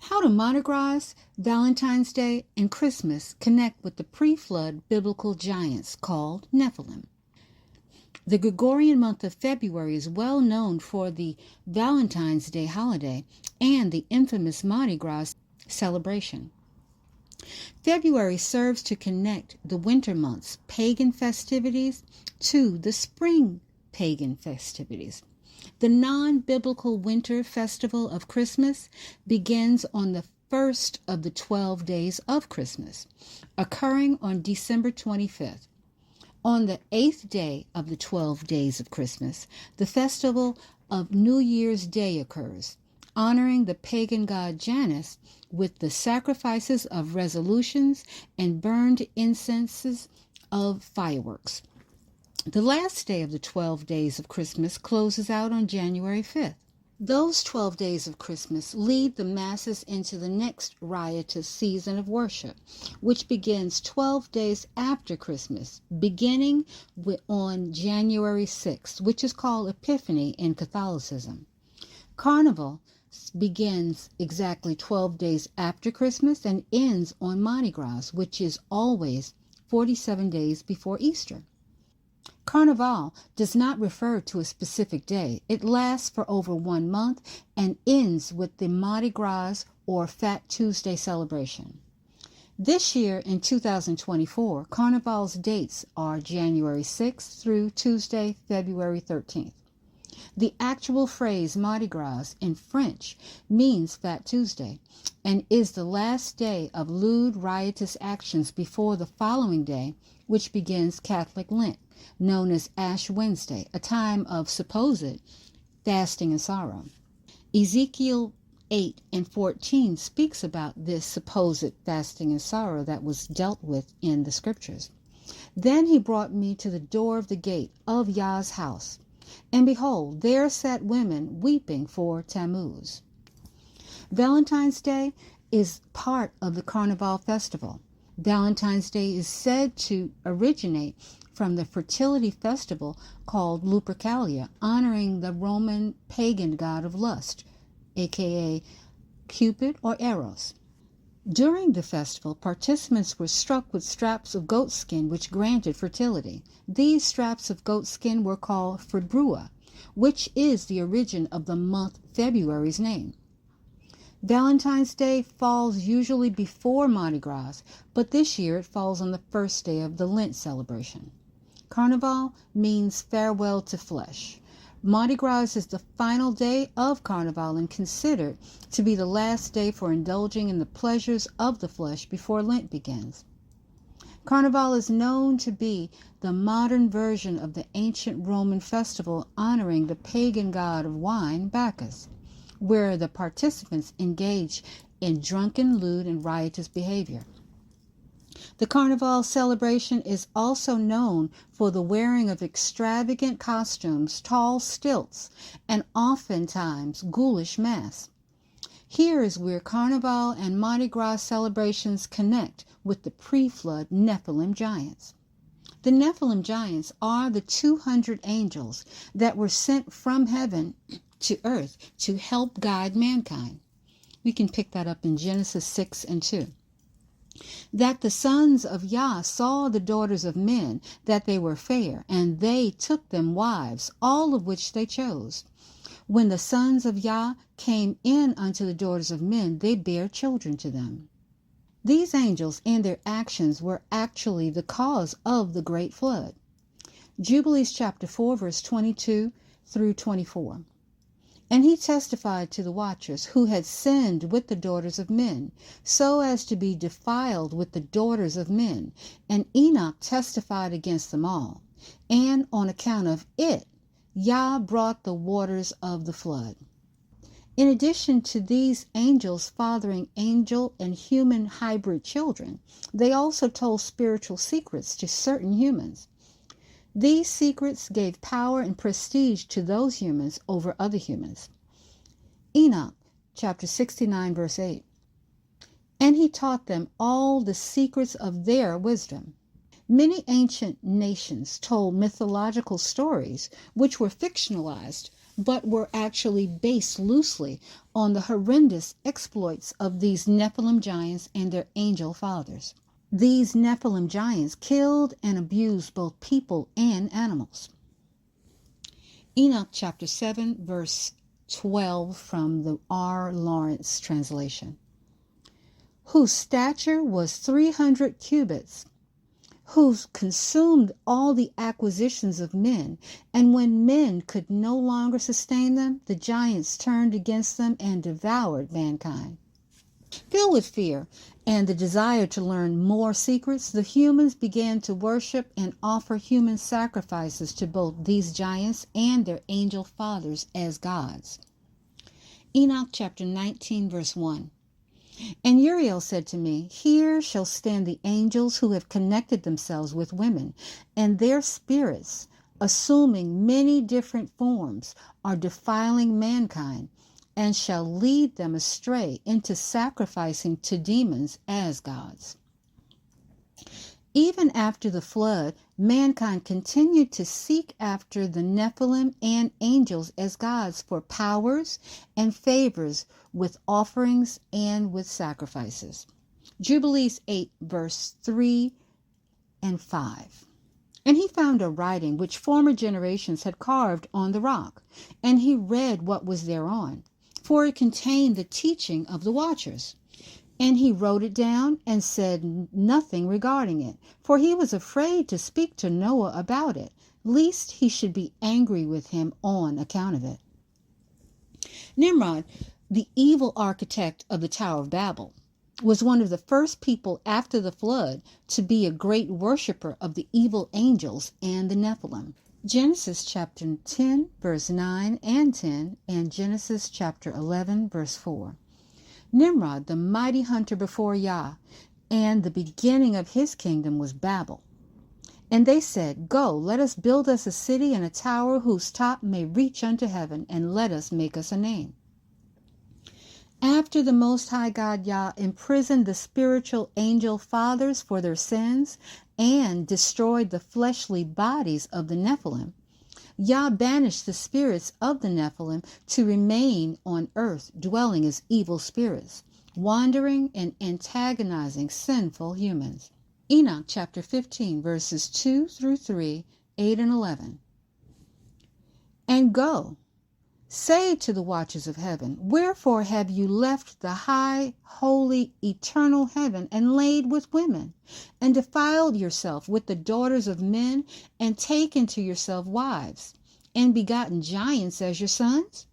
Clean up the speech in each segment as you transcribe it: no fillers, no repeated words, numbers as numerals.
How do Mardi Gras, Valentine's Day, and Christmas connect with the pre-flood biblical giants called Nephilim? The Gregorian month of February is well known for the Valentine's Day holiday and the infamous Mardi Gras celebration. February serves to connect the winter months' pagan festivities to the spring pagan festivities. The non-biblical winter festival of Christmas begins on the first of the 12 days of Christmas, occurring on December 25th. On the 8th day of the 12 days of Christmas, the festival of New Year's Day occurs, honoring the pagan god Janus with the sacrifices of resolutions and burned incenses of fireworks. The last day of the 12 days of Christmas closes out on January 5th. Those 12 days of Christmas lead the masses into the next riotous season of worship, which begins 12 days after Christmas, beginning on January 6th, which is called Epiphany in Catholicism. Carnival begins exactly 12 days after Christmas and ends on Mardi Gras, which is always 47 days before Easter. Carnival does not refer to a specific day. It lasts for over 1 month and ends with the Mardi Gras or Fat Tuesday celebration. This year in 2024, Carnival's dates are January 6th through Tuesday, February 13th. The actual phrase Mardi Gras in French means Fat Tuesday and is the last day of lewd, riotous actions before the following day, which begins Catholic Lent, known as Ash Wednesday, a time of supposed fasting and sorrow. Ezekiel 8:14 speaks about this supposed fasting and sorrow that was dealt with in the scriptures. Then he brought me to the door of the gate of Yah's house, and behold, there sat women weeping for Tammuz. Valentine's Day is part of the Carnival festival. Valentine's Day is said to originate from the fertility festival called Lupercalia, honoring the Roman pagan god of lust, aka Cupid or Eros. During the festival, participants were struck with straps of goat skin which granted fertility. These straps of goat skin were called februa, which is the origin of the month February's name. Valentine's Day falls usually before Mardi Gras, but this year it falls on the first day of the Lent celebration. Carnival means farewell to flesh. Mardi Gras is the final day of Carnival and considered to be the last day for indulging in the pleasures of the flesh before Lent begins. Carnival is known to be the modern version of the ancient Roman festival honoring the pagan god of wine, Bacchus, where the participants engage in drunken, lewd, and riotous behavior. The Carnival celebration is also known for the wearing of extravagant costumes, tall stilts, and oftentimes ghoulish masks. Here is where Carnival and Mardi Gras celebrations connect with the pre-flood Nephilim giants. The Nephilim giants are the 200 angels that were sent from heaven to earth to help guide mankind. We can pick that up in Genesis 6:2. That the sons of Yah saw the daughters of men, that they were fair, and they took them wives, all of which they chose. When the sons of Yah came in unto the daughters of men, they bare children to them. These angels and their actions were actually the cause of the great flood. Jubilees chapter 4, verse 22 through 24. And he testified to the watchers who had sinned with the daughters of men, so as to be defiled with the daughters of men. And Enoch testified against them all. And on account of it, Yah brought the waters of the flood. In addition to these angels fathering angel and human hybrid children, they also told spiritual secrets to certain humans. These secrets gave power and prestige to those humans over other humans. Enoch, chapter 69, verse 8. And he taught them all the secrets of their wisdom. Many ancient nations told mythological stories which were fictionalized but were actually based loosely on the horrendous exploits of these Nephilim giants and their angel fathers. These Nephilim giants killed and abused both people and animals. Enoch chapter 7, verse 12 from the R. Lawrence translation. Whose stature was 300 cubits, who consumed all the acquisitions of men, and when men could no longer sustain them, the giants turned against them and devoured mankind. Filled with fear and the desire to learn more secrets, the humans began to worship and offer human sacrifices to both these giants and their angel fathers as gods. Enoch chapter 19, verse 1. And Uriel said to me, Here shall stand the angels who have connected themselves with women, and their spirits, assuming many different forms, are defiling mankind, and shall lead them astray into sacrificing to demons as gods. Even after the flood, mankind continued to seek after the Nephilim and angels as gods for powers and favors with offerings and with sacrifices. Jubilees 8, verse 3 and 5. And he found a writing which former generations had carved on the rock, and he read what was thereon, for it contained the teaching of the watchers. And he wrote it down and said nothing regarding it, for he was afraid to speak to Noah about it, lest he should be angry with him on account of it. Nimrod, the evil architect of the Tower of Babel, was one of the first people after the flood to be a great worshiper of the evil angels and the Nephilim. Genesis chapter 10, verse 9 and 10, and Genesis chapter 11, verse 4. Nimrod, the mighty hunter before Yah, and the beginning of his kingdom was Babel. And they said, Go, let us build us a city and a tower whose top may reach unto heaven, and let us make us a name. After the Most High God Yah imprisoned the spiritual angel fathers for their sins and destroyed the fleshly bodies of the Nephilim, Yah banished the spirits of the Nephilim to remain on earth, dwelling as evil spirits, wandering and antagonizing sinful humans. Enoch chapter 15, verses 2 through 3, 8 and 11. And go, say to the watchers of heaven, Wherefore have you left the high, holy, eternal heaven, and laid with women, and defiled yourself with the daughters of men, and taken to yourself wives, and begotten giants as your sons?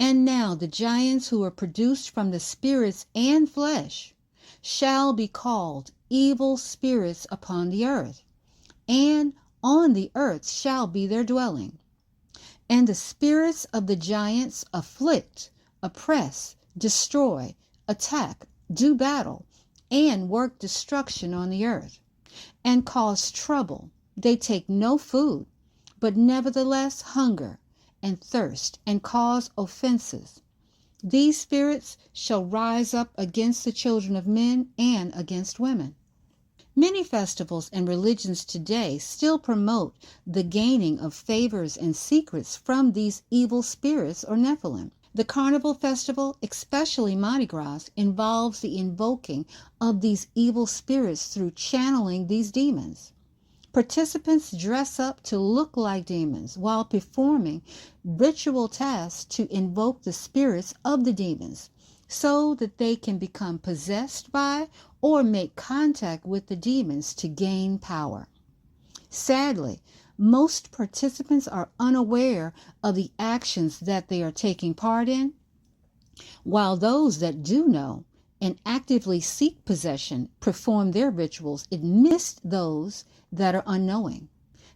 And now the giants who are produced from the spirits and flesh shall be called evil spirits upon the earth, and on the earth shall be their dwelling. And the spirits of the giants afflict, oppress, destroy, attack, do battle, and work destruction on the earth, and cause trouble. They take no food, but nevertheless hunger and thirst, and cause offenses. These spirits shall rise up against the children of men and against women. Many festivals and religions today still promote the gaining of favors and secrets from these evil spirits or Nephilim. The carnival festival, especially Mardi Gras, involves the invoking of these evil spirits through channeling these demons. Participants dress up to look like demons while performing ritual tasks to invoke the spirits of the demons, so that they can become possessed by or make contact with the demons to gain power. Sadly, most participants are unaware of the actions that they are taking part in, while those that do know and actively seek possession perform their rituals amidst those that are unknowing.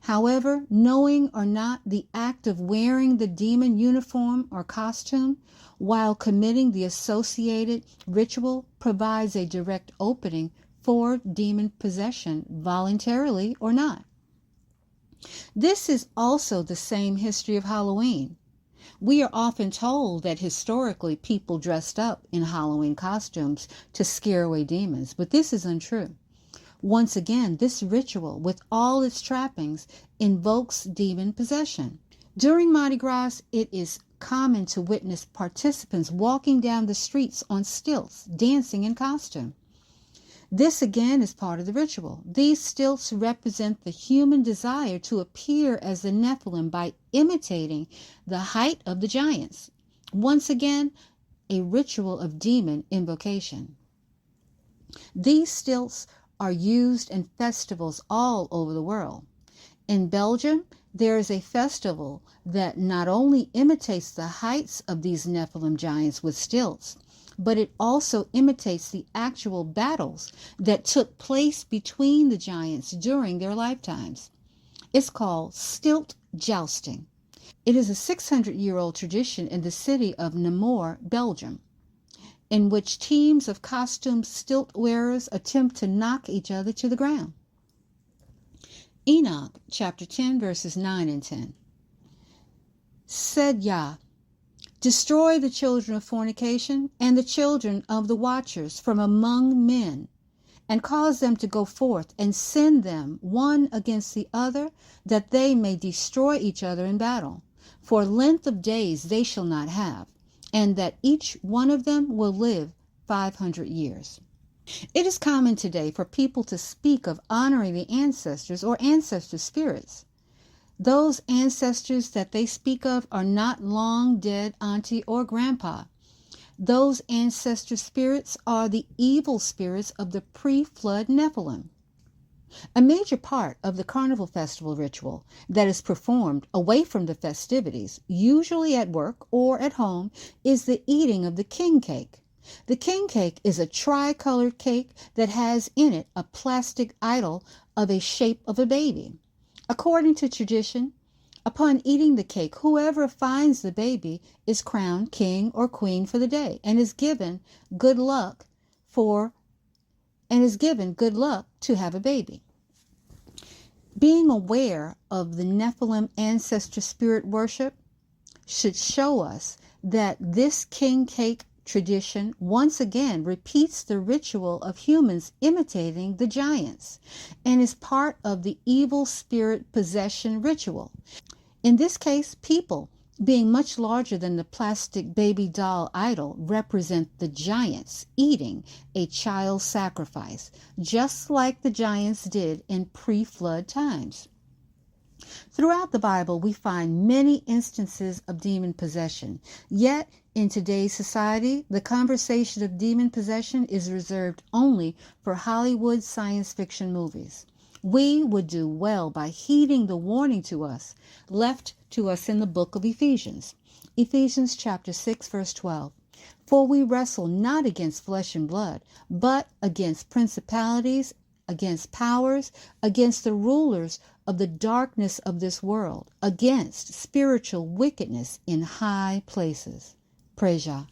However, knowing or not, the act of wearing the demon uniform or costume while committing the associated ritual provides a direct opening for demon possession, voluntarily or not. This is also the same history of Halloween. We are often told that historically people dressed up in Halloween costumes to scare away demons, but this is untrue. Once again, this ritual, with all its trappings, invokes demon possession. During Mardi Gras, it is common to witness participants walking down the streets on stilts, dancing in costume. This again is part of the ritual. These stilts represent the human desire to appear as the Nephilim by imitating the height of the giants. Once again, a ritual of demon invocation. These stilts are used in festivals all over the world. In Belgium, there is a festival that not only imitates the heights of these Nephilim giants with stilts, but it also imitates the actual battles that took place between the giants during their lifetimes. It's called stilt jousting. It is a 600-year-old tradition in the city of Namur, Belgium, in which teams of costumed stilt wearers attempt to knock each other to the ground. Enoch chapter 10 verses 9 and 10. Said Yah, destroy the children of fornication and the children of the watchers from among men, and cause them to go forth and send them one against the other, that they may destroy each other in battle. For length of days they shall not have, and that each one of them will live 500 years. It is common today for people to speak of honoring the ancestors or ancestor spirits. Those ancestors that they speak of are not long dead auntie or grandpa. Those ancestor spirits are the evil spirits of the pre-flood Nephilim. A major part of the carnival festival ritual that is performed away from the festivities, usually at work or at home, is the eating of the king cake. The king cake is a tricolored cake that has in it a plastic idol of a shape of a baby. According to tradition, upon eating the cake, whoever finds the baby is crowned king or queen for the day and is given good luck to have a baby. Being aware of the Nephilim ancestor spirit worship should show us that this king cake tradition once again repeats the ritual of humans imitating the giants and is part of the evil spirit possession ritual. In this case, people, being much larger than the plastic baby doll idol, represent the giants eating a child sacrifice, just like the giants did in pre-flood times. Throughout the Bible, we find many instances of demon possession. Yet, in today's society, the conversation of demon possession is reserved only for Hollywood science fiction movies. We would do well by heeding the warning to us left to us in the book of Ephesians. Ephesians chapter 6, verse 12. For we wrestle not against flesh and blood, but against principalities, against powers, against the rulers of the darkness of this world, against spiritual wickedness in high places. Praise Yah.